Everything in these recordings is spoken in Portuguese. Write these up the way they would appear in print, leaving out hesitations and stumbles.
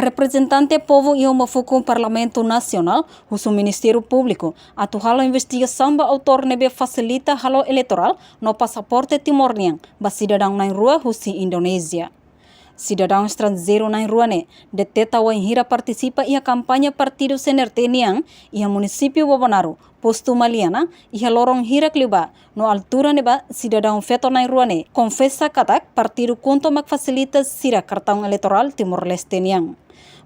Representante povo e uma foco Parlamento Nacional, o Ministério Público, atu halo investigação ba autor nebe facilita halo eleitoral no passaporte timor-leste, ba cidadão na rua husi Indonésia. Cidadão estrangeiro na rua ne, deteta wa hira participa ia campanha partido CNRT niang, ia município Bobonaru, posto Maliana, ia lorong hira kliba, no altura neba cidadão feto na rua ne, confessa katak partido conto mak facilita sira cartão eleitoral Timor-Leste niang.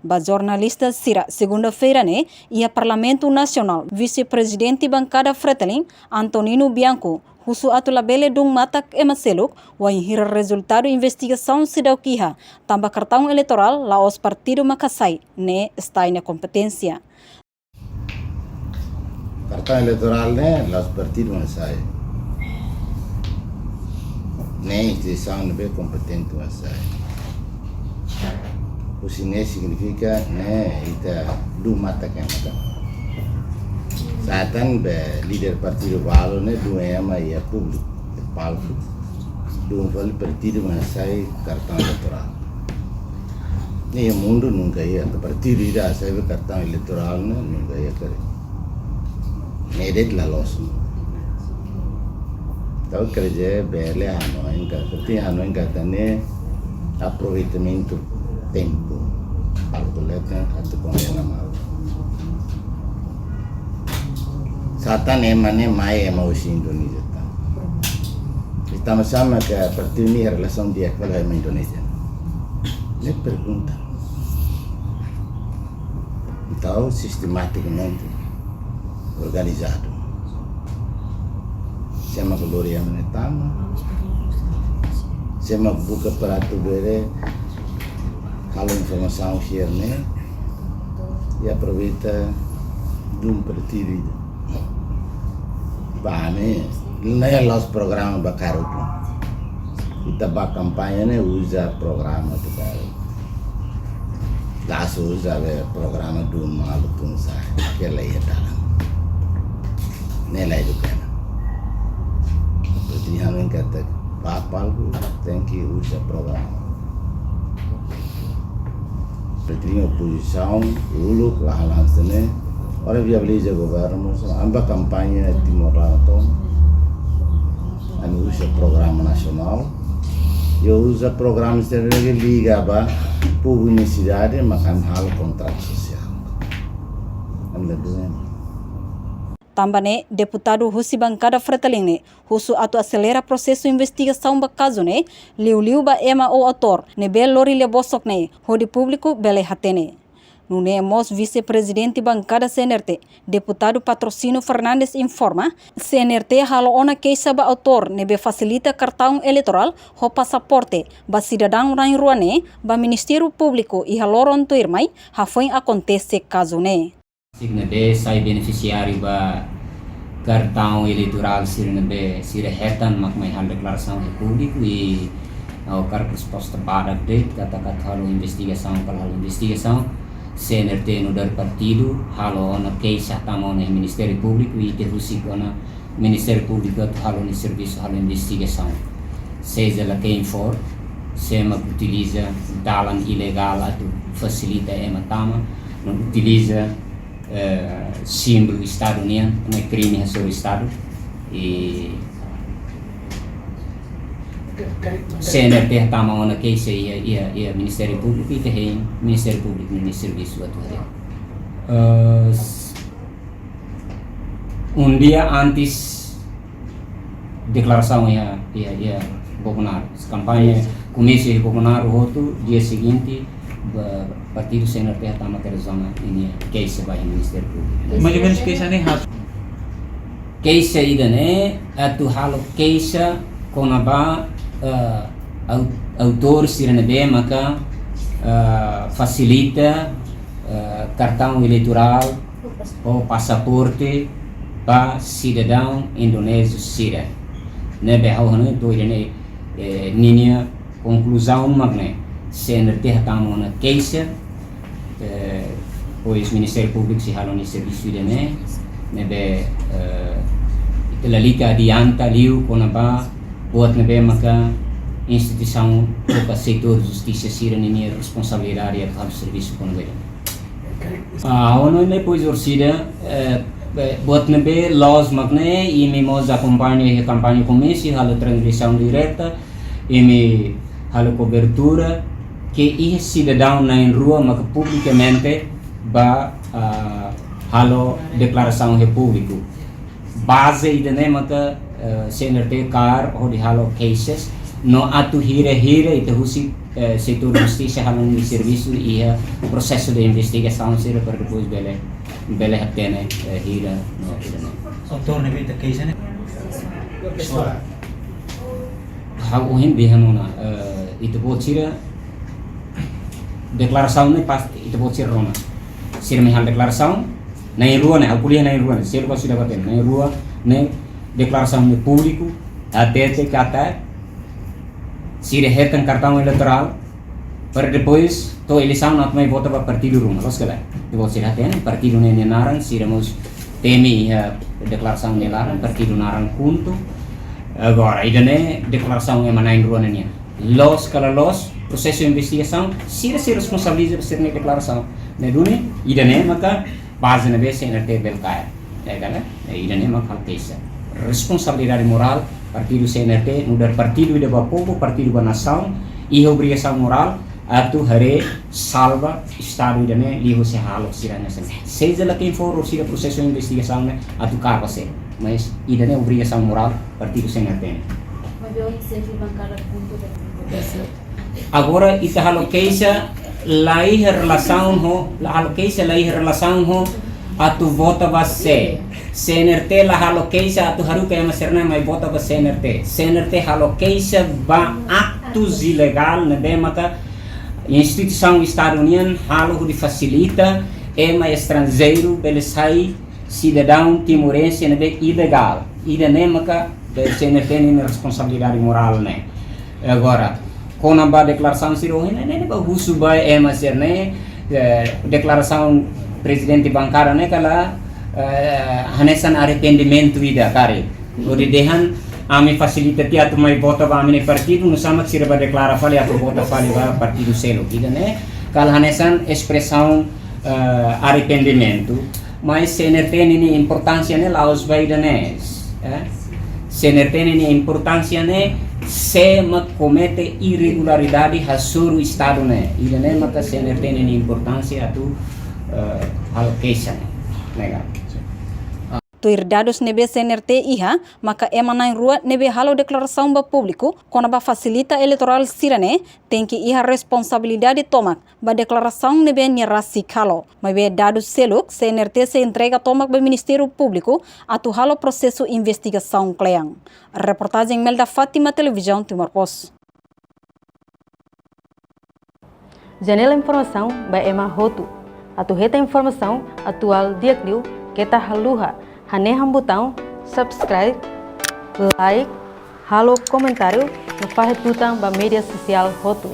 Ba jornalista sira segunda-feira ne, ia Parlamento Nacional, vice-presidente bancada Fretilin, Antonino Bianco, husu atu labele dung matak emaseluk, wa hira resultado investigação sidau kiha, tamba cartão eleitoral laos partido Makasai, ne está na competência. Cartão eleitoral né, laos partido Makasai. Nem instituição não é competente Makasai. O sine significa né, ita dung matak emata. Saatan be líder partido valo né do ema e a público de palco do vale partido mas sai cartão eleitoral nem o mundo nunca ia do partido ida sai cartão eleitoral né nunca ia querer nem det la los então kerja bele Hanoi enggak seperti Hanoi enggak tane aproveitamento tempo calculeta atau pengena mal Satan emane mai ema usi Indonesia. Estamos sama que a partir de a relação dia com a Indonésia. Le pergunta. Então, sistematicamente organizado. Sema gloria menetama. Sema buka para tu bere kalau informação share né e aproveita dum partido. Bane, nem los programas bacaru. Kita ba kampanye ne usa programa tu baru. Las usa be programa do malu tunsa. Aquela ia dalam. Nela itu kan. Jadi kami kata papal tem que usa programa. Seperti oposição, ulu lahan sene. Orang viabiliza governo, amba campanha Timor-Leste, anu usa programa nacional, eu usa programa que liga para publicidade, makan hal contrato social. Anda dizendo. Tambane, deputado husi bancada Fretilin ne, husu atu acelera processo investigação ba caso ne, liu ba ema o autor, ne bel lori le bosok ne, hodi público bele hatene. Nunemos vice-presidente bancada CNRT, deputado Patrocínio Fernandes informa, CNRT halo ona queixa ba autor nebe facilita cartão eleitoral ho passaporte ba cidadão na rua ne, ba Ministério Público e haloron tuirmai, ha foi acontece caso ne. Signa be sai beneficiário ba cartão eleitoral sirna be sira hetan mak mai hal declaração público e ao cargo resposta para update kata-kata halo investigação kalau halo investigação CNRT no dar partido, halo na queixa tamo no Ministério Público e terusik na Ministério Público halo no serviço halo investigação. Seja lá quem for, sema utiliza dalan ilegal atau facilita ema tama, não utiliza símbolo Estado União, não é crime sobre Estado e CNRT tama ona queixa ia Ministério Público e tem Ministério Público no serviço atual. Dia antes declaração ia Bolsonaro, campanha começo de Bolsonaro outro dia seguinte partido CNRT tama terzona ini queixa vai Ministério Público. Mais ou menos queixa nem rato. Queixa ida né atu halo queixa konaba autor sirene be maka facilita cartão eleitoral ou passaporte para cidadão indonésio sira ne be hawhana to ine ninia conclusão magne CNRT tamo na queixa pois Ministério Público se haloni serviço de ne be lalika adianta liu konaba buat nebe maka instituição do setor de justiça sira nem responsabilidade do serviço com ele. Ono depois orsida buat nebe laws magne e mimos acompanha a campanha comece a transmissão direta e a cobertura que o cidadão na rua mas publicamente ba halo declaração repúblico base ide maka CNRT car ou de halo cases no atu hira itu husi setor justiça halo de serviço e o processo de investigação será para depois bele hatene hira no autor nebe da case ne o hindi hanuna itu bocira declaração ne pas itu bocira rona sir mehal declaração na rua ne kuliah na rua ne sir ko sudah baten na rua ne declaração ne público até kata sir hetan cartão eleitoral para depois to eleição not mai vota para partido rumah los kala devo sir haten partido ne naran siramos temi declaração ne laran partido naran kuntu agora idane declaração é mana rua ne los kala los processo de investigação se responsabiliza por ser na declaração ne dune idane maka base na base CNRT belkaya kan idane maka case responsabilidade moral partido CNRT mudar partido de povo partido da nação e obrigação moral atu hare salva estado idane liho se halo sirana seja lá quem for o sira processo de investigação né atu capa se mas idane obrigação moral partido CNRT agora ita halo case lai relação ho atu vota você CNRT la halo case atu haru kaya maserna mai vota ba CNRT halo case ba atos ilegal na maka instituição estadunidense halo de facilita mais estrangeiro bele sai cidadão timorense na ilegal ida maka CNRT nem responsabilidade moral né agora com a declaração siro né ba husu ba maser né declaração presidente bancário né kala hanesan arrependimento ida kare o de dehan ami facilita tiatu mai vota ba amine partido no sama sira ba declara fale atu vota fale ba partido selo ida né kala hanesan expressão arrependimento mas CNRT ni importância né laos ba ida né CNRT ni importância né se comete irregularidade hasuru estado né ida né maka CNRT ni importância atu allocation legal Tuir dados nebe CNRT iha, maka emanai rua nebe halo declaração ba público, kona ba facilita eleitoral sirane, tem que iha responsabilidade tomak, ba declaração nebe nyerasi kalo. Mas be dados seluk, CNRT se entrega tomak ba Ministério Público, atu halo processo investigação kleang. Reportagem Melda Fátima, Televisão Timor Post. Janela informação ba ema hotu, atu reta informação atual diakliu kita haluha. Haneham botão subscribe, like, halo comentário no faz tutang ba mídia social hotu.